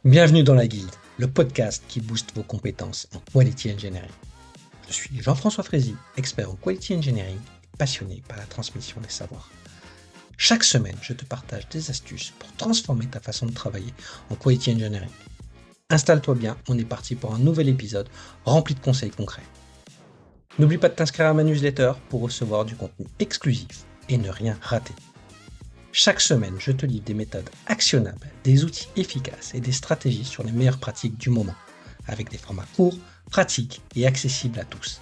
Bienvenue dans la Guilde, le podcast qui booste vos compétences en Quality Engineering. Je suis Jean-François Frézy, expert en Quality Engineering et passionné par la transmission des savoirs. Chaque semaine, je te partage des astuces pour transformer ta façon de travailler en Quality Engineering. Installe-toi bien, on est parti pour un nouvel épisode rempli de conseils concrets. N'oublie pas de t'inscrire à ma newsletter pour recevoir du contenu exclusif et ne rien rater. Chaque semaine, je te livre des méthodes actionnables, des outils efficaces et des stratégies sur les meilleures pratiques du moment, avec des formats courts, pratiques et accessibles à tous.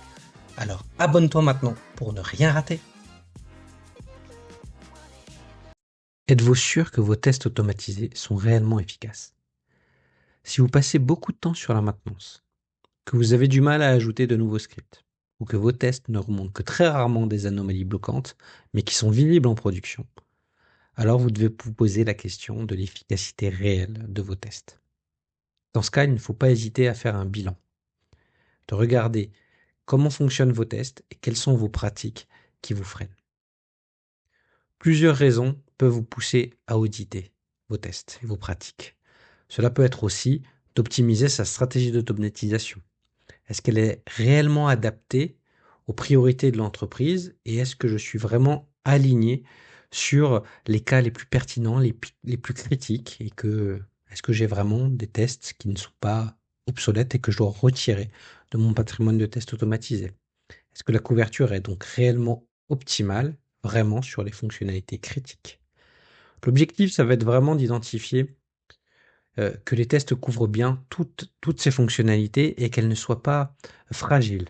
Alors abonne-toi maintenant pour ne rien rater. Êtes-vous sûr que vos tests automatisés sont réellement efficaces? Si vous passez beaucoup de temps sur la maintenance, que vous avez du mal à ajouter de nouveaux scripts, ou que vos tests ne remontent que très rarement des anomalies bloquantes, mais qui sont visibles en production, alors vous devez vous poser la question de l'efficacité réelle de vos tests. Dans ce cas, il ne faut pas hésiter à faire un bilan, de regarder comment fonctionnent vos tests et quelles sont vos pratiques qui vous freinent. Plusieurs raisons peuvent vous pousser à auditer vos tests et vos pratiques. Cela peut être aussi d'optimiser sa stratégie d'automatisation. Est-ce qu'elle est réellement adaptée aux priorités de l'entreprise et est-ce que je suis vraiment aligné sur les cas les plus pertinents, les plus critiques et est-ce que j'ai vraiment des tests qui ne sont pas obsolètes et que je dois retirer de mon patrimoine de tests automatisés? Est-ce que la couverture est donc réellement optimale, vraiment sur les fonctionnalités critiques? L'objectif, ça va être vraiment d'identifier que les tests couvrent bien toutes ces fonctionnalités et qu'elles ne soient pas fragiles.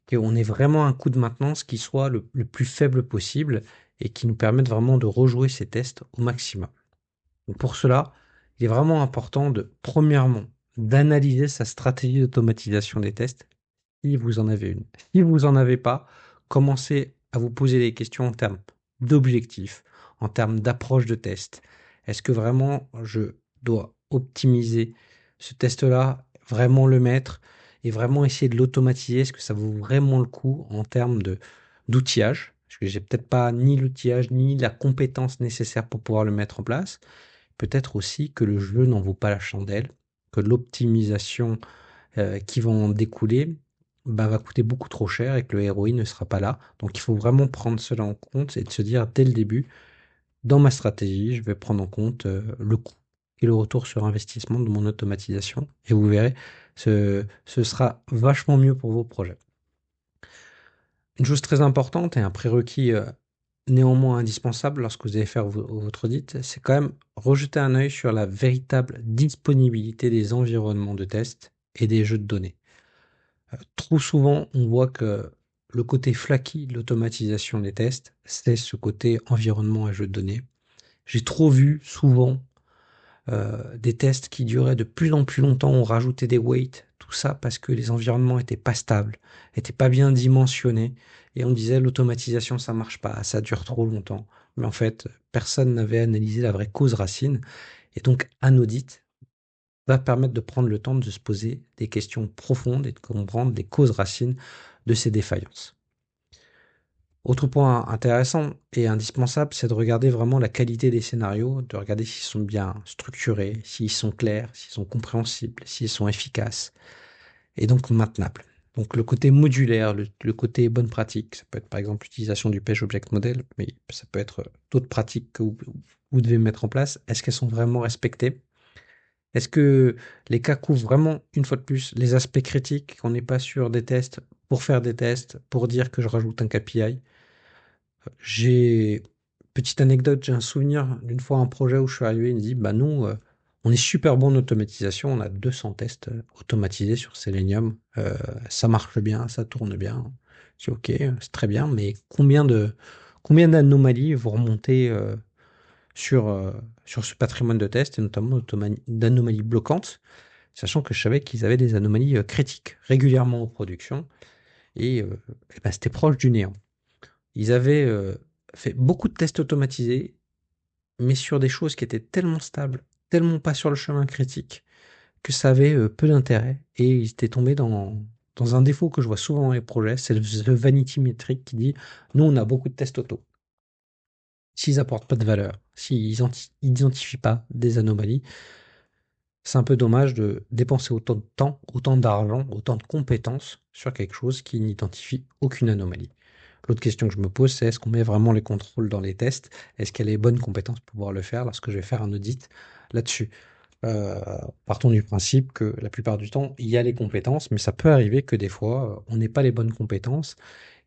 Qu'on ait vraiment un coût de maintenance qui soit le plus faible possible et qui nous permette vraiment de rejouer ces tests au maximum. Donc pour cela, il est vraiment important premièrement, d'analyser sa stratégie d'automatisation des tests, si vous en avez une. Si vous en avez pas, commencez à vous poser des questions en termes d'objectifs, en termes d'approche de test. Est-ce que vraiment je dois optimiser ce test-là, vraiment le mettre et vraiment essayer de l'automatiser? Est-ce que ça vaut vraiment le coup en termes d'outillage? Parce que j'ai peut-être pas ni l'outillage ni la compétence nécessaire pour pouvoir le mettre en place. Peut-être aussi que le jeu n'en vaut pas la chandelle, que l'optimisation qui va en découler va coûter beaucoup trop cher et que le ROI ne sera pas là. Donc il faut vraiment prendre cela en compte et de se dire dès le début, dans ma stratégie, je vais prendre en compte le coût et le retour sur investissement de mon automatisation. Et vous verrez, ce sera vachement mieux pour vos projets. Une chose très importante et un prérequis néanmoins indispensable lorsque vous allez faire votre audit, c'est quand même rejeter un œil sur la véritable disponibilité des environnements de test et des jeux de données. Trop souvent, on voit que le côté flaky de l'automatisation des tests, c'est ce côté environnement et jeux de données. J'ai trop vu souvent des tests qui duraient de plus en plus longtemps, on rajoutait des waits, tout ça parce que les environnements étaient pas stables, étaient pas bien dimensionnés, et on disait l'automatisation ça marche pas, ça dure trop longtemps. Mais en fait, personne n'avait analysé la vraie cause racine, et donc un audit va permettre de prendre le temps de se poser des questions profondes et de comprendre les causes racines de ces défaillances. Autre point intéressant et indispensable, c'est de regarder vraiment la qualité des scénarios, de regarder s'ils sont bien structurés, s'ils sont clairs, s'ils sont compréhensibles, s'ils sont efficaces et donc maintenables. Donc le côté modulaire, le côté bonne pratique, ça peut être par exemple l'utilisation du Page Object Model, mais ça peut être d'autres pratiques que vous devez mettre en place. Est-ce qu'elles sont vraiment respectées? Est-ce que les cas couvrent vraiment, une fois de plus, les aspects critiques, qu'on n'est pas sur des tests pour faire des tests, pour dire que je rajoute un KPI? J'ai petite anecdote, j'ai un souvenir d'une fois un projet où je suis arrivé, il me dit bah nous on est super bon en automatisation, on a 200 tests automatisés sur Selenium, ça marche bien, ça tourne bien. Je dis ok, c'est très bien, mais combien d'anomalies vous remontez sur ce patrimoine de tests et notamment d'anomalies bloquantes, sachant que je savais qu'ils avaient des anomalies critiques régulièrement en production et ben, c'était proche du néant. Ils avaient fait beaucoup de tests automatisés, mais sur des choses qui étaient tellement stables, tellement pas sur le chemin critique, que ça avait peu d'intérêt. Et ils étaient tombés dans un défaut que je vois souvent dans les projets, c'est le vanity metric qui dit, nous on a beaucoup de tests auto. S'ils apportent pas de valeur, s'ils identifient pas des anomalies, C'est un peu dommage de dépenser autant de temps, autant d'argent, autant de compétences sur quelque chose qui n'identifie aucune anomalie. L'autre question que je me pose, c'est est-ce qu'on met vraiment les contrôles dans les tests? Est-ce qu'il y a les bonnes compétences pour pouvoir le faire lorsque je vais faire un audit là-dessus? Euh, Partons du principe que la plupart du temps, il y a les compétences, mais ça peut arriver que des fois, on n'ait pas les bonnes compétences,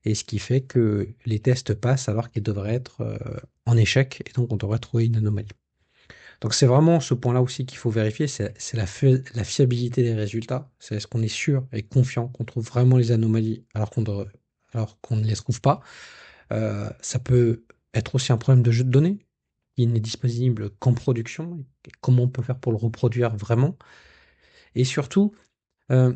et ce qui fait que les tests passent alors qu'ils devraient être en échec, et donc on devrait trouver une anomalie. Donc c'est vraiment ce point-là aussi qu'il faut vérifier, c'est la fiabilité des résultats. C'est est-ce qu'on est sûr et confiant qu'on trouve vraiment les anomalies alors qu'on ne les trouve pas. Ça peut être aussi un problème de jeu de données qui n'est disponible qu'en production. Et comment on peut faire pour le reproduire vraiment. Et surtout, euh,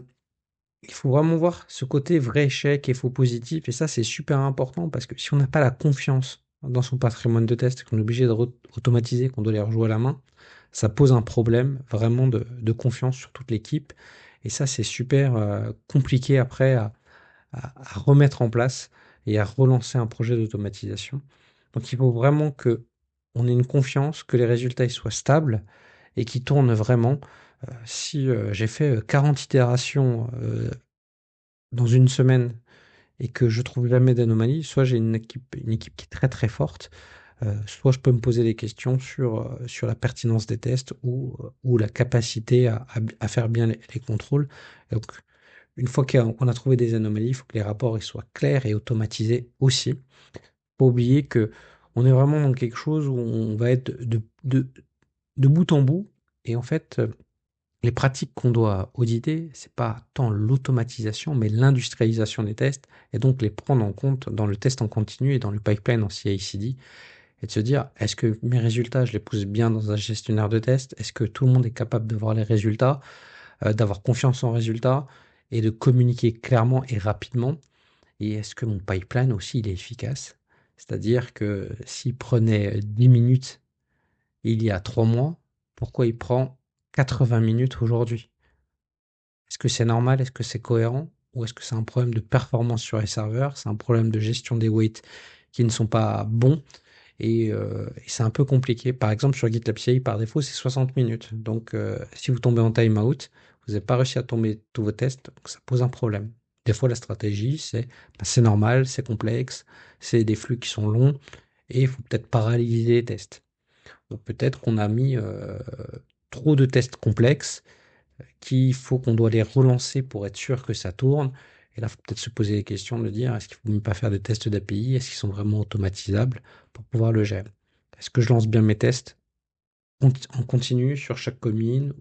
il faut vraiment voir ce côté vrai échec et faux positif. Et ça, c'est super important parce que si on n'a pas la confiance dans son patrimoine de test, qu'on est obligé d'automatiser, qu'on doit les rejouer à la main, ça pose un problème vraiment de confiance sur toute l'équipe. Et ça, c'est super compliqué après à remettre en place et à relancer un projet d'automatisation. Donc il faut vraiment que on ait une confiance, que les résultats ils soient stables et qu'ils tournent vraiment. Si j'ai fait 40 itérations dans une semaine et que je trouve jamais d'anomalie, soit j'ai une équipe qui est très très forte, soit je peux me poser des questions sur la pertinence des tests ou la capacité à faire bien les contrôles. Donc, une fois qu'on a trouvé des anomalies, il faut que les rapports ils soient clairs et automatisés aussi. Faut oublier que on est vraiment dans quelque chose où on va être de bout en bout. Et en fait, les pratiques qu'on doit auditer, c'est pas tant l'automatisation, mais l'industrialisation des tests, et donc les prendre en compte dans le test en continu et dans le pipeline en CI/CD, et de se dire, est-ce que mes résultats, je les pousse bien dans un gestionnaire de test? Est-ce que tout le monde est capable de voir les résultats, d'avoir confiance en résultats et de communiquer clairement et rapidement? Et est-ce que mon pipeline aussi, il est efficace? C'est-à-dire que s'il prenait 10 minutes il y a 3 mois, pourquoi il prend 80 minutes aujourd'hui? Est-ce que c'est normal? Est-ce que c'est cohérent? Ou est-ce que c'est un problème de performance sur les serveurs? C'est un problème de gestion des waits qui ne sont pas bons? Et c'est un peu compliqué. Par exemple, sur GitLab CI, par défaut, c'est 60 minutes. Donc, si vous tombez en timeout, vous n'avez pas réussi à tomber tous vos tests, donc ça pose un problème. Des fois, la stratégie, c'est normal, c'est complexe, c'est des flux qui sont longs, et il faut peut-être paralyser les tests. Donc peut-être qu'on a mis trop de tests complexes, qu'il faut qu'on doit les relancer pour être sûr que ça tourne. Et là, il faut peut-être se poser les questions de dire, est-ce qu'il ne faut même pas faire des tests d'API? Est-ce qu'ils sont vraiment automatisables pour pouvoir le gérer? Est-ce que je lance bien mes tests en continu sur chaque commit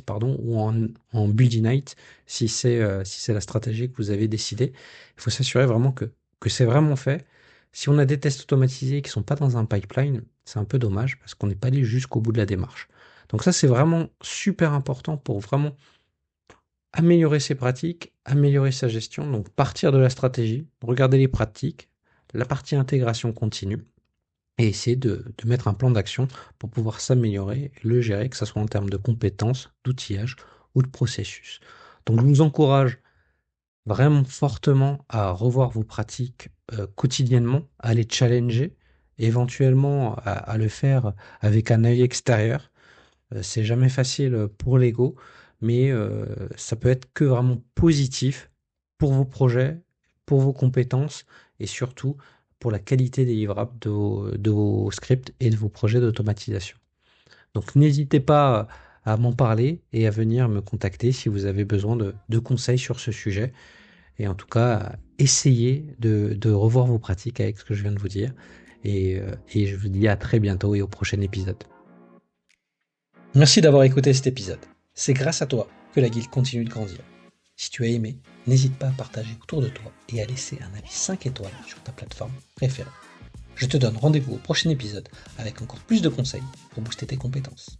pardon, ou en build night si c'est la stratégie que vous avez décidée? Il faut s'assurer vraiment que c'est vraiment fait. Si on a des tests automatisés qui ne sont pas dans un pipeline, c'est un peu dommage parce qu'on n'est pas allé jusqu'au bout de la démarche. Donc ça, c'est vraiment super important pour vraiment améliorer ses pratiques, améliorer sa gestion, donc partir de la stratégie, regarder les pratiques, la partie intégration continue, et essayer de mettre un plan d'action pour pouvoir s'améliorer, le gérer, que ce soit en termes de compétences, d'outillage ou de processus. Donc je vous encourage vraiment fortement à revoir vos pratiques quotidiennement, à les challenger, éventuellement à le faire avec un œil extérieur. C'est jamais facile pour l'ego, mais ça peut être que vraiment positif pour vos projets, pour vos compétences et surtout pour la qualité des livrables de vos scripts et de vos projets d'automatisation. Donc n'hésitez pas à m'en parler et à venir me contacter si vous avez besoin de conseils sur ce sujet. Et en tout cas, essayez de revoir vos pratiques avec ce que je viens de vous dire. Et je vous dis à très bientôt et au prochain épisode. Merci d'avoir écouté cet épisode. C'est grâce à toi que la guilde continue de grandir. Si tu as aimé, n'hésite pas à partager autour de toi et à laisser un avis 5 étoiles sur ta plateforme préférée. Je te donne rendez-vous au prochain épisode avec encore plus de conseils pour booster tes compétences.